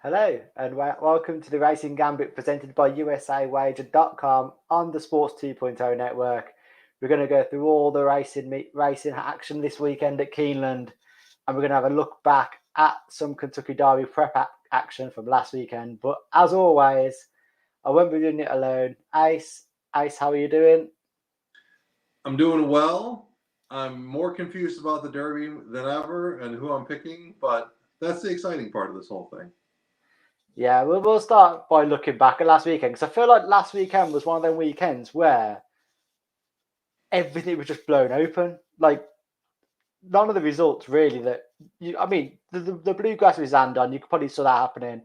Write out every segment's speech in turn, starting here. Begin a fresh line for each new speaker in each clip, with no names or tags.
Hello and welcome to the Racing Gambit presented by USAWager.com on the Sports 2.0 network. We're going to go through all the racing action this weekend at Keeneland, and we're going to have a look back at some Kentucky Derby prep action from last weekend. But as always, I won't be doing it alone. Ace, how are you doing?
I'm doing well. I'm more confused about the Derby than ever and who I'm picking, but that's the exciting part of this whole thing.
Yeah, we'll start by looking back at last weekend, because I feel like last weekend was one of them weekends where everything was just blown open. Like, none of the results really the Bluegrass with Zandon, you could probably saw that happening,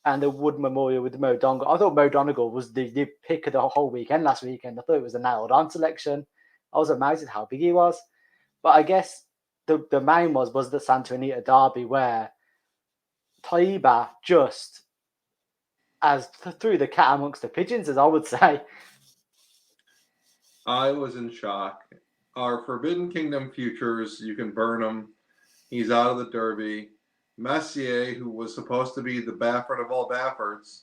and the Wood Memorial with Mo Donegal. I thought Mo Donegal was the pick of the whole weekend last weekend. I thought it was a nailed on selection. I was amazed at how big he was. But I guess the main was the Santa Anita Derby, where Taiba just as threw the cat amongst the pigeons, as I would say.
I was in shock. Our Forbidden Kingdom futures, you can burn him. He's out of the Derby. Messier, who was supposed to be the Baffert of all Bafferts,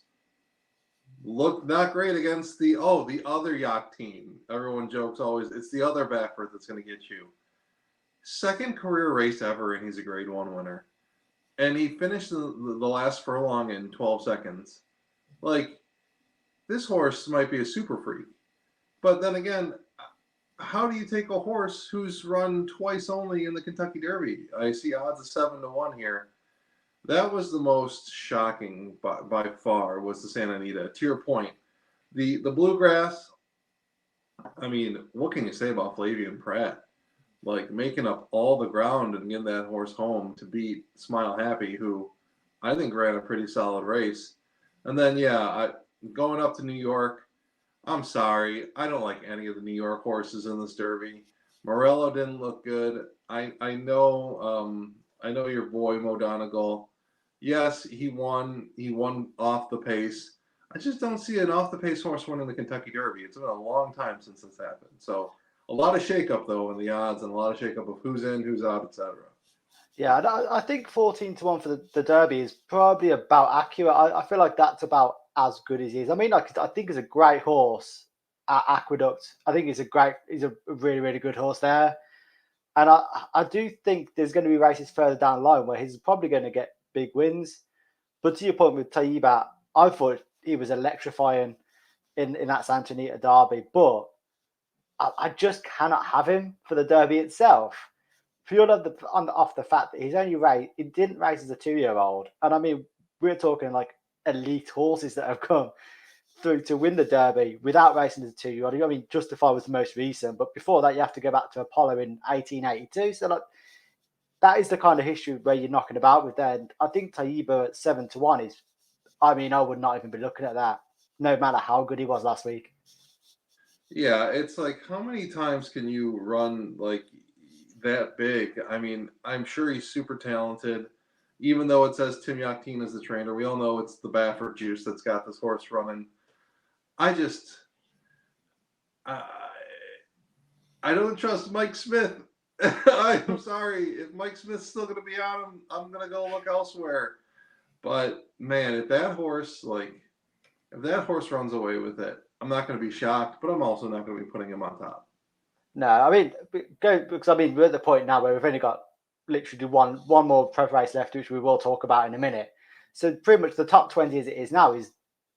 looked not great against the other yacht team. Everyone jokes always, it's the other Baffert that's going to get you. Second career race ever, and he's a Grade 1 winner. And he finished the last furlong in 12 seconds. Like, this horse might be a super freak. But then again, how do you take a horse who's run twice only in the Kentucky Derby? I see odds of 7-1 here. That was the most shocking by far, was the Santa Anita. To your point, the Bluegrass, I mean, what can you say about Flavian Pratt? Like, making up all the ground and getting that horse home to beat Smile Happy, who I think ran a pretty solid race. And then, going up to New York, I'm sorry, I don't like any of the New York horses in this Derby. Morello didn't look good. I know your boy Mo Donegal. Yes, he won. He won off the pace. I just don't see an off the pace horse winning the Kentucky Derby. It's been a long time since this happened. So a lot of shakeup though in the odds, and a lot of shakeup of who's in, who's out, etc.
Yeah, I think 14-1 for the Derby is probably about accurate. I feel like that's about as good as he is. I mean, I think he's a great horse at Aqueduct. I think he's a really, really good horse there. And I do think there's going to be races further down the line where he's probably going to get big wins. But to your point with Taiba, I thought he was electrifying in that Santa Anita Derby. But I just cannot have him for the Derby itself. Purely off the fact that he didn't race as a 2-year-old. And I mean, we're talking like elite horses that have come through to win the Derby without racing as a 2-year-old. I mean, Justify was the most recent, but before that, you have to go back to Apollo in 1882. So, like, that is the kind of history where you're knocking about with that. And I think Taiba at 7-1 is, I mean, I would not even be looking at that, no matter how good he was last week.
Yeah, it's like, how many times can you run like that big? I mean, I'm sure he's super talented. Even though it says Tim Yakteen is the trainer, we all know it's the Baffert juice that's got this horse running. I don't trust Mike Smith. I'm sorry. If Mike Smith's still going to be on him, I'm going to go look elsewhere. But man, if that horse runs away with it, I'm not going to be shocked, but I'm also not going to be putting him on top.
No, I mean, because we're at the point now where we've only got literally one more prep race left, which we will talk about in a minute. So pretty much the top 20 as it is now is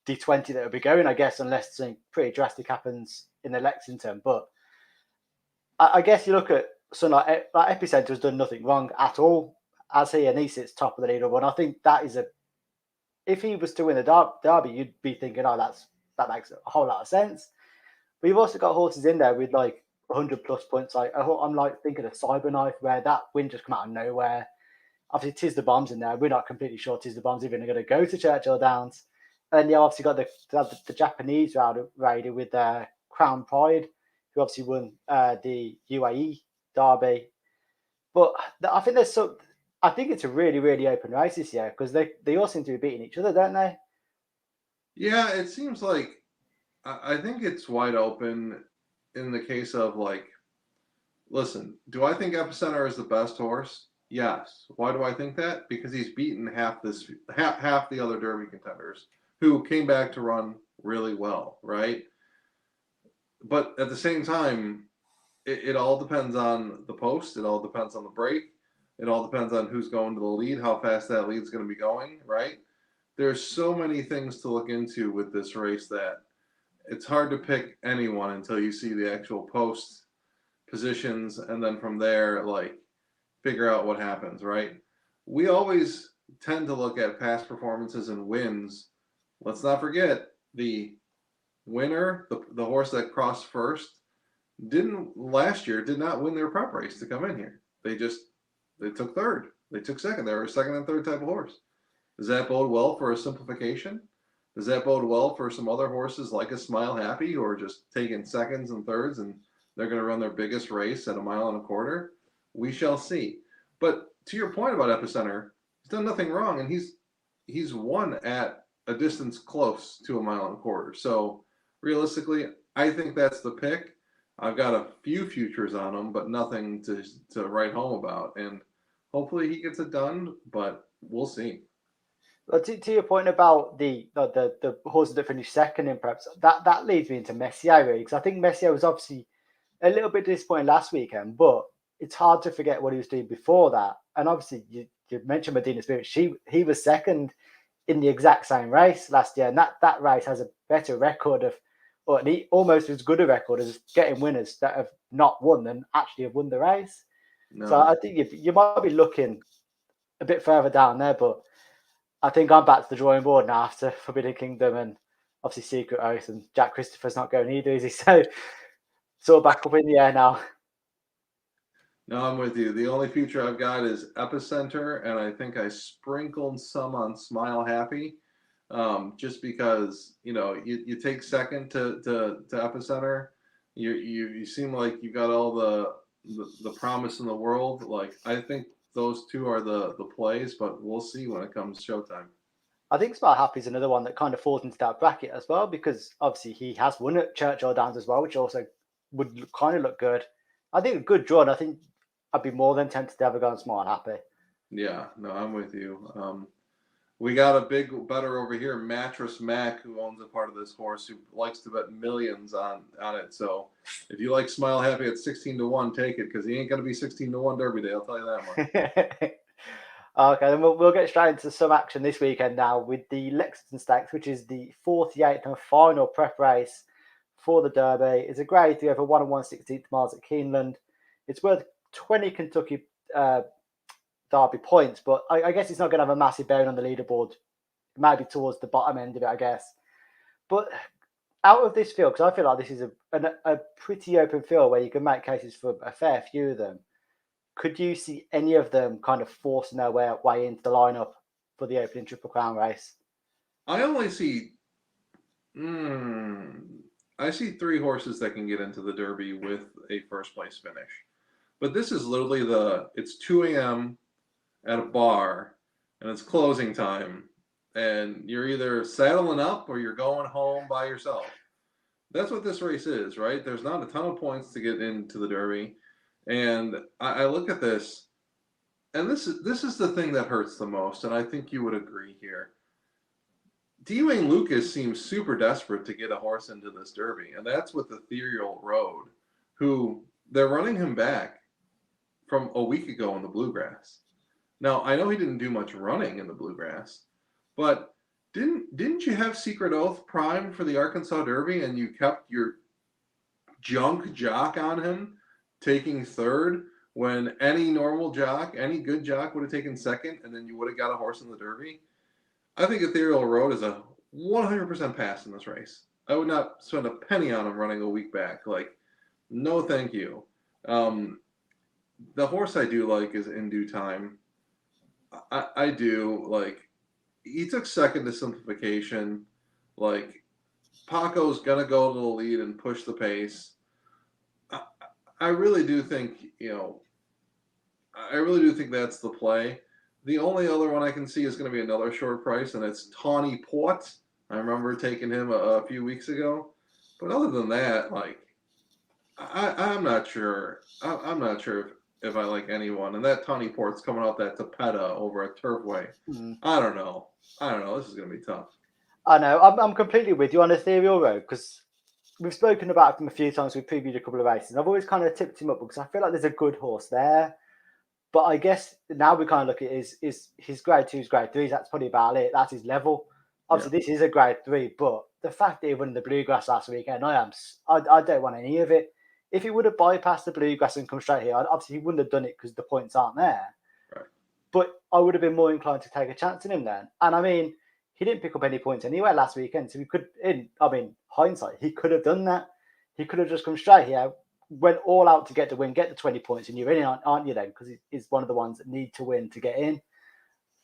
the 20 that will be going, I guess, unless something pretty drastic happens in the Lexington. But I guess you look at like Epicenter has done nothing wrong at all, as he sits top of the leaderboard. I think that is if he was to win the Derby, you'd be thinking, that makes a whole lot of sense. But you've also got horses in there with like 100 plus points. Like, I'm like thinking of Cyberknife, where that win just come out of nowhere. Obviously, Tiz the Bomb's in there. We're not completely sure Tiz the Bomb's even going to go to Churchill Downs. And then you obviously got the Japanese rider with Crown Pride, who obviously won the UAE Derby. But I think I think it's a really, really open race this year, because they all seem to be beating each other, don't they?
Yeah, it seems like I think it's wide open in the case of, like, listen, do I think Epicenter is the best horse? Yes. Why do I think that? Because he's beaten half the other Derby contenders who came back to run really well, right? But at the same time, it all depends on the post. It all depends on the break. It all depends on who's going to the lead, how fast that lead's going to be going, right? There's so many things to look into with this race that it's hard to pick anyone until you see the actual post positions, and then from there, like, figure out what happens, right? We always tend to look at past performances and wins. Let's not forget the winner, the horse that crossed first, did not win their prep race to come in here. They took third. They took second. They were a second and third type of horse. Does that bode well for a simplification? Does that bode well for some other horses like a Smile Happy who are just taking seconds and thirds and they're going to run their biggest race at 1.25 miles? We shall see. But to your point about Epicenter, he's done nothing wrong, and he's won at a distance close to 1.25 miles. So realistically, I think that's the pick. I've got a few futures on him, but nothing to write home about. And hopefully he gets it done, but we'll see.
Well, to your point about the horses that finished second in preps, that leads me into Messier, really, because I think Messier was obviously a little bit disappointing last weekend, but it's hard to forget what he was doing before that. And obviously, you mentioned Medina Spirit. He was second in the exact same race last year, and that race has a better record of, or almost as good a record as getting winners that have not won than actually have won the race.
No.
So I think you might be looking a bit further down there, but I think I'm back to the drawing board now after Forbidden Kingdom and obviously Secret Oath, and Jack Christopher's not going either, is he? So sort of back up in the air now.
No, I'm with you. The only future I've got is Epicenter, and I think I sprinkled some on Smile Happy, just because you take second to Epicenter. You seem like you got all the promise in the world. Like, I think those two are the plays, but we'll see when it comes showtime.
I think Smile Happy is another one that kind of falls into that bracket as well, because obviously he has won at Churchill Downs as well, which also would kind of look good. I think a good draw, and I think I'd be more than tempted to have a go on Smile Happy.
Yeah, no, I'm with you. We got a big better over here, Mattress Mac, who owns a part of this horse, who likes to bet millions on it. So if you like Smile Happy at 16-1, take it, because he ain't going to be 16-1 Derby Day. I'll tell you that much.
Okay, then we'll get straight into some action this weekend now with the Lexington Stakes, which is the 48th and final prep race for the Derby. It's a grade 3 over 1 1/16 miles at Keeneland. It's worth 20 Kentucky Derby points, but I guess it's not going to have a massive bearing on the leaderboard. Maybe towards the bottom end of it, I guess. But out of this field, because I feel like this is a pretty open field where you can make cases for a fair few of them, could you see any of them kind of forcing their way into the lineup for the opening Triple Crown race?
I only see, I see 3 horses that can get into the Derby with a first place finish. But this is literally it's 2 a.m. at a bar, and it's closing time, and you're either saddling up or you're going home by yourself. That's what this race is, right? There's not a ton of points to get into the Derby, and I look at this, and this is the thing that hurts the most, and I think you would agree here. D-Wayne Lucas seems super desperate to get a horse into this Derby, and that's with Ethereal Road, who they're running him back from a week ago in the Bluegrass. Now, I know he didn't do much running in the Bluegrass, but didn't you have Secret Oath primed for the Arkansas Derby, and you kept your junk jock on him taking third when any normal jock, any good jock would have taken second, and then you would have got a horse in the Derby? I think Ethereal Road is a 100% pass in this race. I would not spend a penny on him running a week back. Like, no thank you. The horse I do like is In Due Time. I do. Like, he took second to Simplification. Like, Paco's going to go to the lead and push the pace. I really do think, that's the play. The only other one I can see is going to be another short price, and it's Tawny Port. I remember taking him a few weeks ago. But other than that, like, I'm not sure. I'm not sure if I like anyone. And that Tawny Port's coming out that Tapeta over at Turfway. I don't know. This is going to be tough.
I know. I'm completely with you on Ethereal Road because we've spoken about him a few times. We've previewed a couple of races. And I've always kind of tipped him up because I feel like there's a good horse there. But I guess now we kind of look at his grade 2s, grade 3s. That's probably about it. That's his level. Obviously, This is a grade 3, but the fact that he won the Bluegrass last weekend, I don't want any of it. If he would have bypassed the Bluegrass and come straight here, obviously he wouldn't have done it because the points aren't there.
Right.
But I would have been more inclined to take a chance in him then. And I mean, he didn't pick up any points anywhere last weekend, so he could. Hindsight, he could have done that. He could have just come straight here, went all out to get the win, get the 20 points, and you're in, aren't you then? Because he's one of the ones that need to win to get in.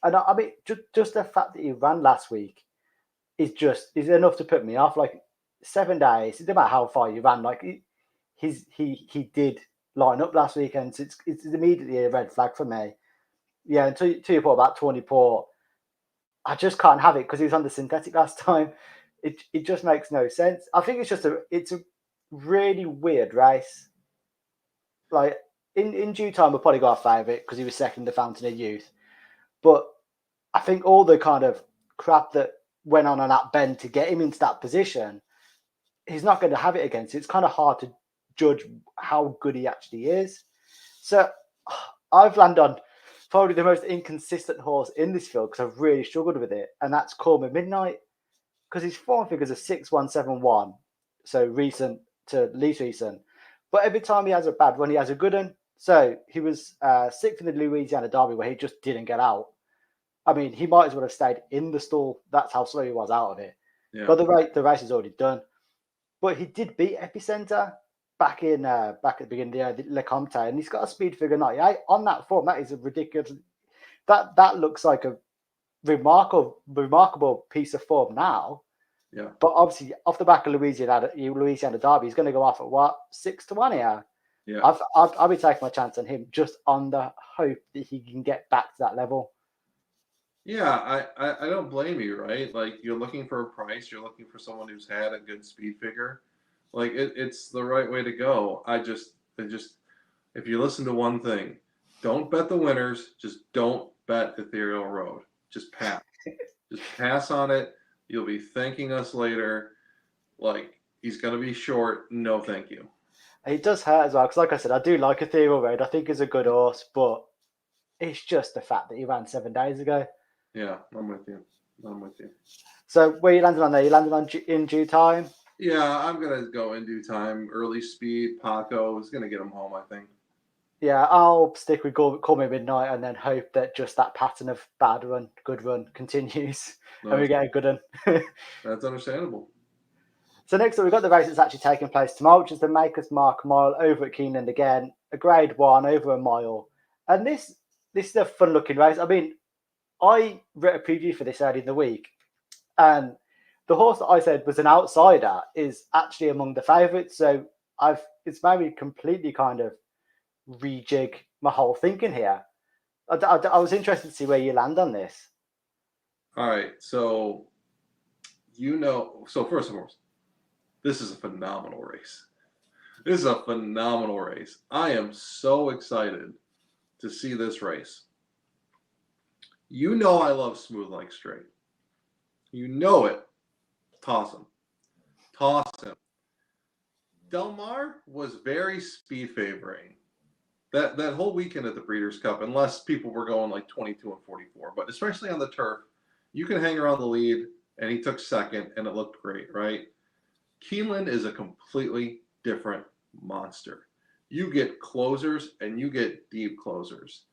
And I mean, just the fact that he ran last week is enough to put me off. Like 7 days, it doesn't matter how far you ran. Like he did line up last weekend, so it's immediately a red flag for me. Yeah, and to your point about Tawny Port, I just can't have it because he was on the synthetic last time. It just makes no sense. I think it's a really weird race. Like in due time, we'll probably got a favourite because he was second in the Fountain of Youth. But I think all the kind of crap that went on that bend to get him into that position, he's not going to have it against. It's kind of hard to judge how good he actually is. So I've landed on probably the most inconsistent horse in this field because I've really struggled with it, and that's Call Me Midnight because his form figures are 6-1-7-1, so recent to least recent. But every time he has a bad run, he has a good one. So he was sixth in the Louisiana Derby where he just didn't get out. I mean, he might as well have stayed in the stall. That's how slow he was out of it. Yeah. But the race is already done. But he did beat Epicenter back at the beginning of the Lecomte, and he's got a speed figure 98 on that form. That is a ridiculous. That looks like a remarkable piece of form now.
Yeah.
But obviously, off the back of Louisiana Derby, he's going to go off at what 6-1 here.
Yeah.
I'll be taking my chance on him just on the hope that he can get back to that level.
Yeah, I don't blame you, right? Like you're looking for a price, you're looking for someone who's had a good speed figure. Like it's the right way to go. If you listen to one thing, don't bet the winners, just don't bet Ethereal Road. Just pass. Just pass on it. You'll be thanking us later. Like he's gonna be short. No, thank you.
It does hurt as well because, like I said, I do like Ethereal Road. I think it's a good horse, but it's just the fact that he ran 7 days ago.
Yeah, I'm with you.
So where you landed on there? You landed on in due time?
Yeah, I'm going to go in due time. Early speed, Paco is going to get him home, I think.
Yeah, I'll stick with Call Me Midnight and then hope that just that pattern of bad run, good run continues and we get a good one.
That's understandable.
So next up, we've got the race that's actually taking place tomorrow, which is the Maker's Mark Mile over at Keeneland again, a grade 1 over a mile. And this is a fun-looking race. I mean, I wrote a preview for this early in the week, and the horse that I said was an outsider is actually among the favourites. So it's made me completely kind of rejig my whole thinking here. I was interested to see where you land on this.
All right, so first of all, this is a phenomenal race. I am so excited to see this race. You know I love Smooth Like Straight. You know it. Toss him. Del Mar was very speed favoring. That whole weekend at the Breeders' Cup, unless people were going like 22 and 44, but especially on the turf, you can hang around the lead, and he took second, and it looked great, right? Keeneland is a completely different monster. You get closers, and you get deep closers.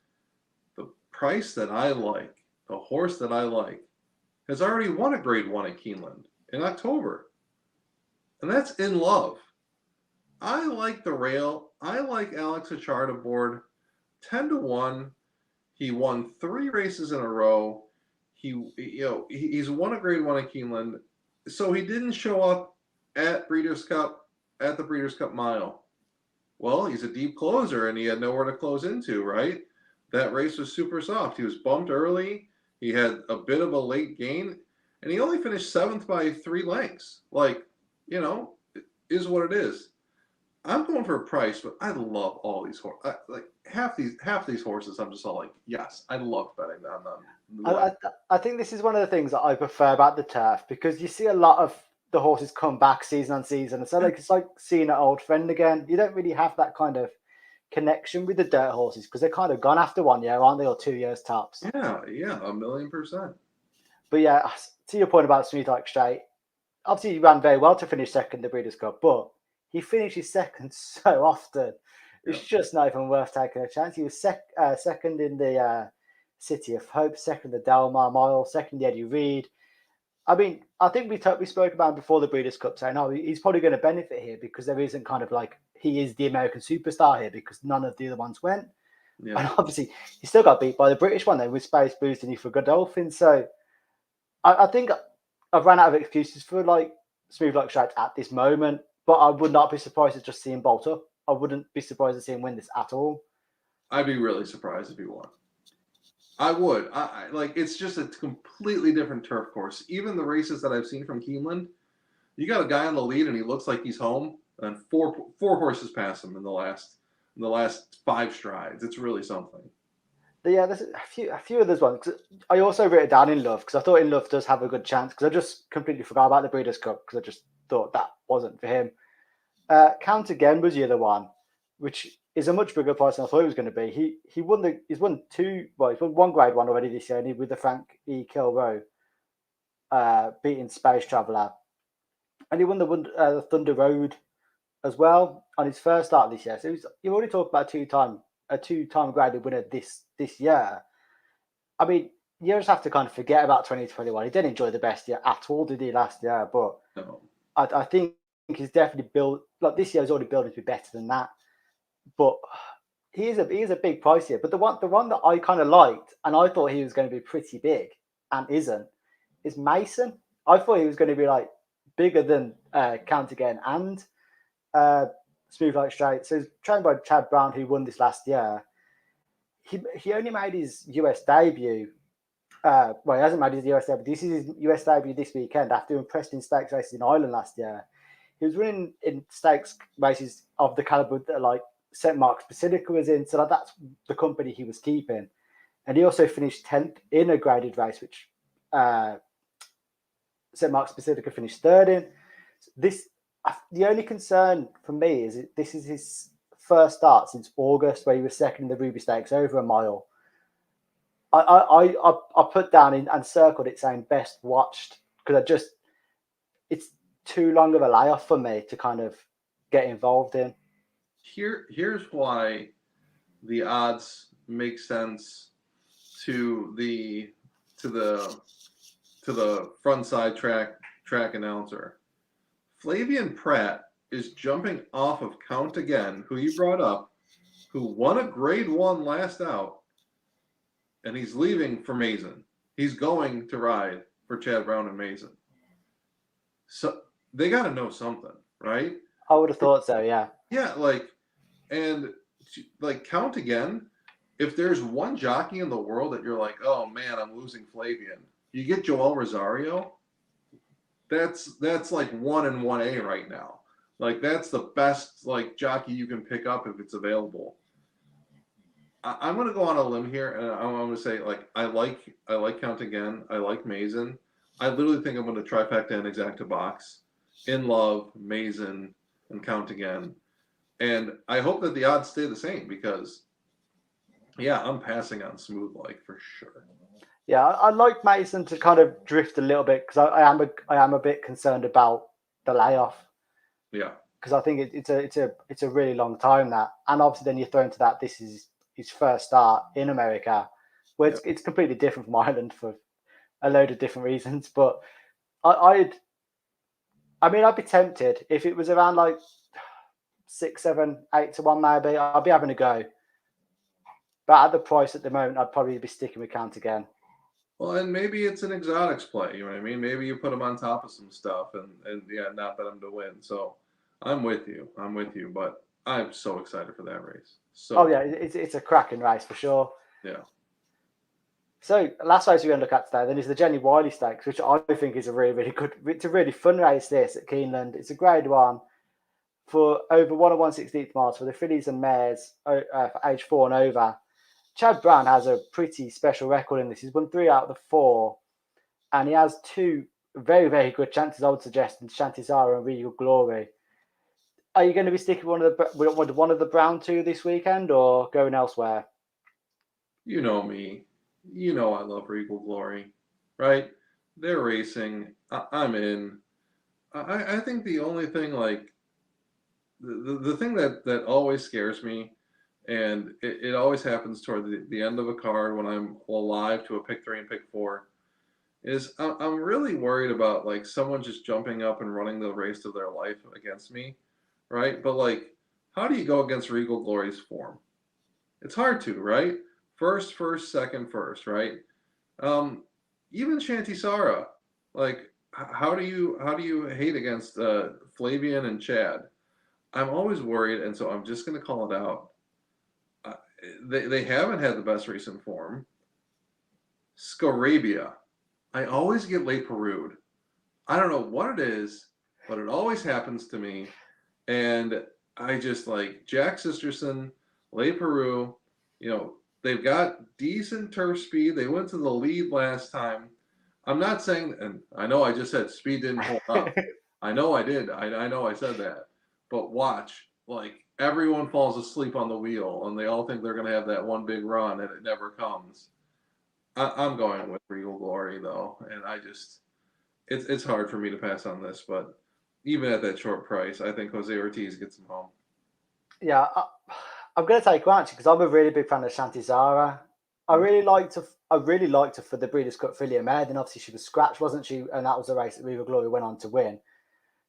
The price that I like, the horse that I like, has already won a grade 1 at Keeneland in October. And that's In Love. I like the rail. I like Alex Achard aboard 10-1. He won 3 races in a row. He's won a grade 1 at Keeneland. So he didn't show up at the Breeders' Cup Mile. Well, he's a deep closer, and he had nowhere to close into, right? That race was super soft. He was bumped early. He had a bit of a late gain, and he only finished 7th by 3 lengths. Like, it is what it is. I'm going for a price, but I love all these horses. Like half these horses, I'm just all like, yes, I love betting on them.
I,
Like,
I think this is one of the things that I prefer about the turf because you see a lot of the horses come back season on season. So like it's like seeing an old friend again. You don't really have that kind of connection with the dirt horses because they're kind of gone after 1 year, aren't they, or 2 years tops?
yeah, 1,000,000%.
But yeah, to your point about Smooth Like Straight, obviously he ran very well to finish second in the Breeders' Cup, but he finishes second so often.
Yeah.
It's just not even worth taking a chance. He was second in the City of Hope, second the Delmar Mile, second the Eddie Reed. I mean, I think we spoke about him before the Breeders' Cup, saying, "Oh, he's probably going to benefit here because there isn't kind of like he is the American superstar here because none of the other ones went."
Yeah.
And obviously, he still got beat by the British one then with Space Boost and for Godolphin. So I think I've run out of excuses for like Smooth Like Straight at this moment, but I would not be surprised to just see him bolt up. I wouldn't be surprised to see him win this at all.
I'd be really surprised if he won. I would. I like it's just a completely different turf course. Even the races that I've seen from Keeneland, you got a guy on the lead and he looks like he's home, and four horses pass him in the last 5 strides. It's really something.
But yeah, there's a few others ones. I also wrote it down in Love because I thought In Love does have a good chance because I just completely forgot about the Breeders' Cup because I just thought that wasn't for him. Count Again was the other one, which is a much bigger price than I thought it was going to be. He's won one Grade One already this year, and with the Frank E. Kilroe beating Space Traveller, and he won the Thunder Road as well on his first start this year. So you already talked about a two-time graded winner this year. I mean, you just have to kind of forget about 2021. He didn't enjoy the best year at all, did he, last year? But
No.
I think he's definitely built, like this year is already building to be better than that. But he is a big price here. But the one that I kind of liked, and I thought he was going to be pretty big, and isn't, is Mason. I thought he was going to be like bigger than Count Again and Smooth Like Straight. So he's trained by Chad Brown, who won this last year. He only made his US debut. Well, he hasn't made his US debut. This is his US debut this weekend after impressing stakes races in Ireland last year. He was running in stakes races of the caliber that like St. Mark's Basilica was in. So that's the company he was keeping. And he also finished 10th in a graded race, which St. Mark's Basilica finished third in. The only concern for me is this is his first start since August, where he was second in the Ruby Stakes over a mile. I put down and circled it saying best watched because it's too long of a layoff for me to kind of get involved in.
Here's why the odds make sense to the front side track announcer. Flavian Pratt is jumping off of Count Again, who you brought up, who won a Grade 1 last out, and he's leaving for Mason. He's going to ride for Chad Brown and Mason. So they got to know something, right?
I would have thought so, yeah.
Yeah, Count Again, if there's one jockey in the world that you're like, oh man, I'm losing Flavian, you get Joel Rosario. That's like 1 and 1A right now. Like that's the best like jockey you can pick up if it's available. I'm gonna go on a limb here, and I'm gonna say like I like Count Again. I like Mason. I literally think I'm gonna trifecta and exacta box In Love, Mason, and Count Again, and I hope that the odds stay the same because, yeah, I'm passing on Smooth Like for sure.
Yeah, I like Mason to kind of drift a little bit because I am a bit concerned about the layoff.
Yeah,
because I think it's a really long time that, and obviously then you throw into that this is his first start in America, where it's completely different from Ireland for a load of different reasons. But I'd be tempted if it was around like 6, 7, 8 to 1 maybe. I'd be having a go, but at the price at the moment, I'd probably be sticking with Count Again.
well, and maybe it's an exotics play. You know what I mean? Maybe you put them on top of some stuff, and yeah, not bet them to win. So I'm with you, but I'm so excited for that race. So
yeah, it's a cracking race for sure.
Yeah.
So last race we're going to look at today then is the Jenny Wiley Stakes, which I think is a really, really good. It's a really fun race this at Keeneland. It's a Grade 1, for over 1 and 1/16 miles for the fillies and mares for age 4 and over. Chad Brown has a pretty special record in this. He's won 3 out of the 4, and he has 2 very, very good chances, I would suggest, in Shantizara and Regal Glory. Are you going to be sticking with one of the Brown 2 this weekend, or going elsewhere?
You know me. You know I love Regal Glory, right? They're racing. I'm in. I think the only thing, like, the thing that always scares me, and it always happens toward the end of a card when I'm alive to a pick 3 and pick 4, is I'm really worried about, like, someone just jumping up and running the race of their life against me, right? But, like, how do you go against Regal Glory's form? It's hard to, right? First, second, first, right? Even Shantizara, like, how do you hate against Flavian and Chad? I'm always worried, and so I'm just going to call it out. They haven't had the best recent form. Scarabia. I always get late Peru'd. I don't know what it is, but it always happens to me. And I just, like, Jack Sisterson, late Peru, they've got decent turf speed. They went to the lead last time. I'm not saying, and I know I just said speed didn't hold up. I know I did. I know I said that. But watch, like, everyone falls asleep on the wheel, and they all think they're going to have that one big run, and it never comes. I'm going with Regal Glory, though, and it's hard for me to pass on this, but even at that short price, I think Jose Ortiz gets him home.
Yeah, I'm going to take one, actually, because I'm a really big fan of Shantizara. I really liked her for the Breeders' Cup filly and mare. Then obviously she was scratched, wasn't she? And that was a race that Regal Glory went on to win.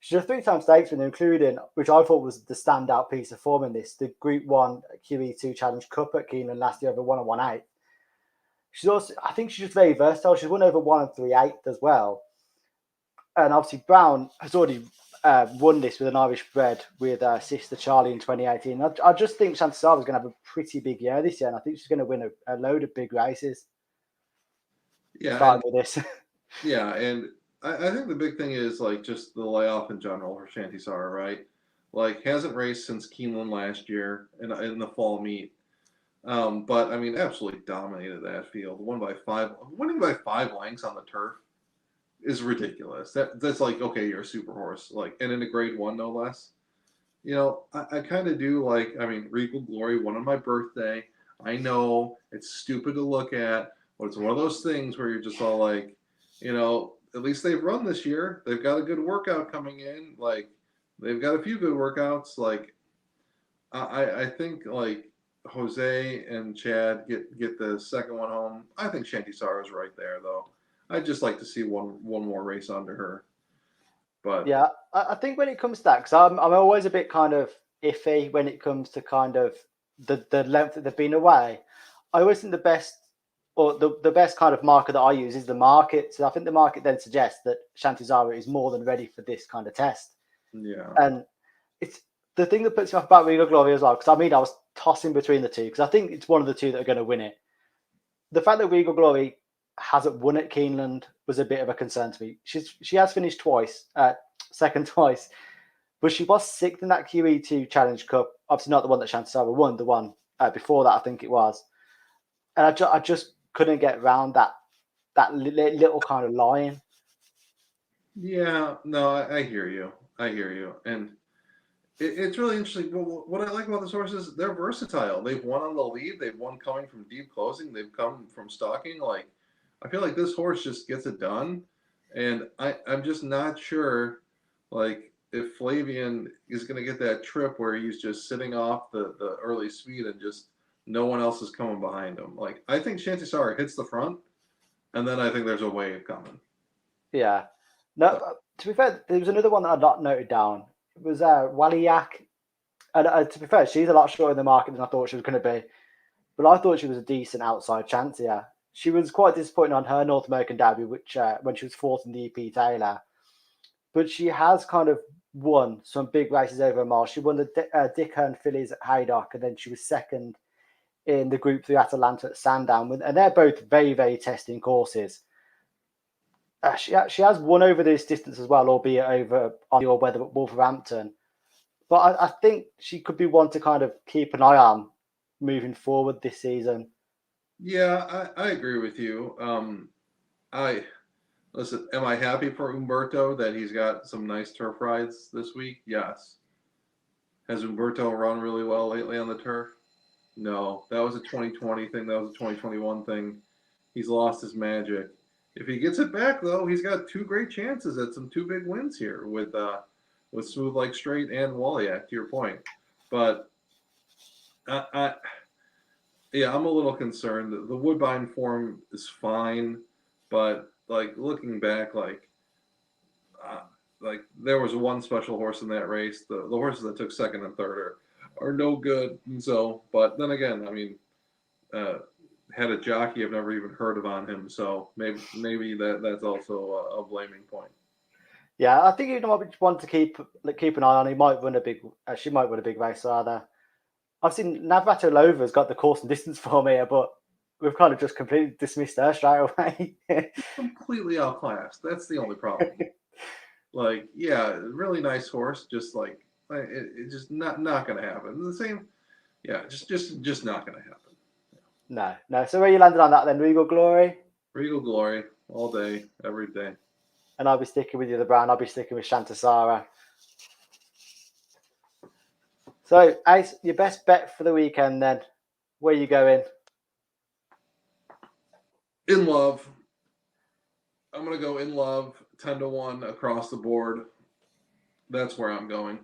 She's a 3-time stakes winner, including, which I thought was the standout piece of form in this, the Group 1 QE2 Challenge Cup at Keeneland last year over 1 and 1/8. She's also, I think she's just very versatile. She's won over 1 and 3/8 as well. And obviously Brown has already won this with an Irish bred with sister Charlie in 2018. I just think Shantizara is going to have a pretty big year this year, and I think she's going to win a load of big races.
Yeah,
starting with this.
Yeah, and I think the big thing is, like, just the layoff in general for Shantizara, right? Like, hasn't raced since Keeneland last year in the fall meet. But I mean, absolutely dominated that field. Winning by 5 lengths on the turf is ridiculous. That's like, okay, you're a super horse, like, and in a grade 1, no less. I kind of do like. I mean, Regal Glory won on my birthday. I know it's stupid to look at, but it's one of those things where you're just all like, at least they've run this year. They've got a good workout coming in. Like, they've got a few good workouts. Like, I think, like, Jose and Chad get the second one home. I think Shantizara is right there, though. I'd just like to see one more race under her. But
yeah, I think when it comes to that, because I'm always a bit kind of iffy when it comes to kind of the length that they've been away. I always think the best kind of marker that I use is the market. So I think the market then suggests that Shantizara is more than ready for this kind of test.
Yeah.
And it's the thing that puts me off about Regal Glory as well, because I was tossing between the two, because I think it's one of the two that are going to win it. The fact that Regal Glory hasn't won at Keeneland was a bit of a concern to me. She has finished twice, second twice, but she was 6th in that QE2 Challenge Cup. Obviously not the one that Shantizara won, the one before that I think it was. And I just couldn't get around that little kind of line.
Yeah, no, I hear you. And it's really interesting. What I like about this horse is they're versatile. They've won on the lead. They've won coming from deep closing. They've come from stalking. Like, I feel like this horse just gets it done. And I'm just not sure, like, if Flavian is going to get that trip where he's just sitting off the early speed and just no one else is coming behind him. Like, I think Shantizara hits the front, and then I think there's a wave coming.
Yeah. No, to be fair, there was another one that I'd not noted down. It was Wiley. And to be fair, she's a lot shorter in the market than I thought she was going to be. But I thought she was a decent outside chance here. She was quite disappointing on her North American Derby, which when she was 4th in the EP Taylor. But she has kind of won some big races over a mile. She won the Dick Hearn Fillies at Haydock, and then she was 2nd in the Group 3 Atalanta at Sandown. And they're both very, very testing courses. She has won over this distance as well, albeit over on your weather at Wolverhampton. But I think she could be one to kind of keep an eye on moving forward this season.
Yeah, I agree with you. I listen. Am I happy for Umberto that he's got some nice turf rides this week? Yes. Has Umberto run really well lately on the turf? No. That was a 2020 thing. That was a 2021 thing. He's lost his magic. If he gets it back, though, he's got two great chances at some two big wins here with Smooth Like Straight and Wallyak, to your point. But yeah, I'm a little concerned. The Woodbine form is fine, but like looking back, like there was one special horse in that race. The horses that took second and third are no good. And so, but then again, I mean, had a jockey I've never even heard of on him. So maybe that's also a blaming point.
Yeah, I think you might be one to keep an eye on. He might win a big. She might win a big race rather. I've seen Navrato Lova's got the course and distance for me, but we've kind of just completely dismissed her straight away.
Completely outclassed. That's the only problem. Like, yeah, really nice horse, just like it just not going to happen. The same, yeah, just not going to happen.
No. So where you landed on that then? Regal Glory?
Regal Glory, all day, every day.
And I'll be sticking with you, the Brown. I'll be sticking with Shantasara. So, Ace, your best bet for the weekend then? Where are you going?
In Love. I'm going to go In Love, 10-1 across the board. That's where I'm going.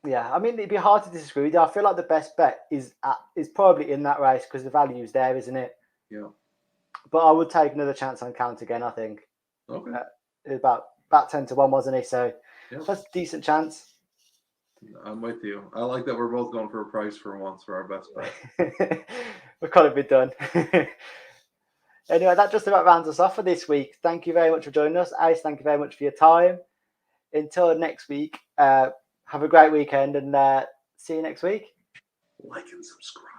Yeah, I mean, it'd be hard to disagree with you. I feel like the best bet is probably in that race because the value is there, isn't it?
Yeah.
But I would take another chance on Count again, I think.
Okay.
About 10-1, wasn't he? So that's a decent chance.
I'm with you. I like that we're both going for a price for once for our best bet.
We've got to be done. Anyway, that just about rounds us off for this week. Thank you very much for joining us. Ace, thank you very much for your time. Until next week, have a great weekend and see you next week.
Like and subscribe.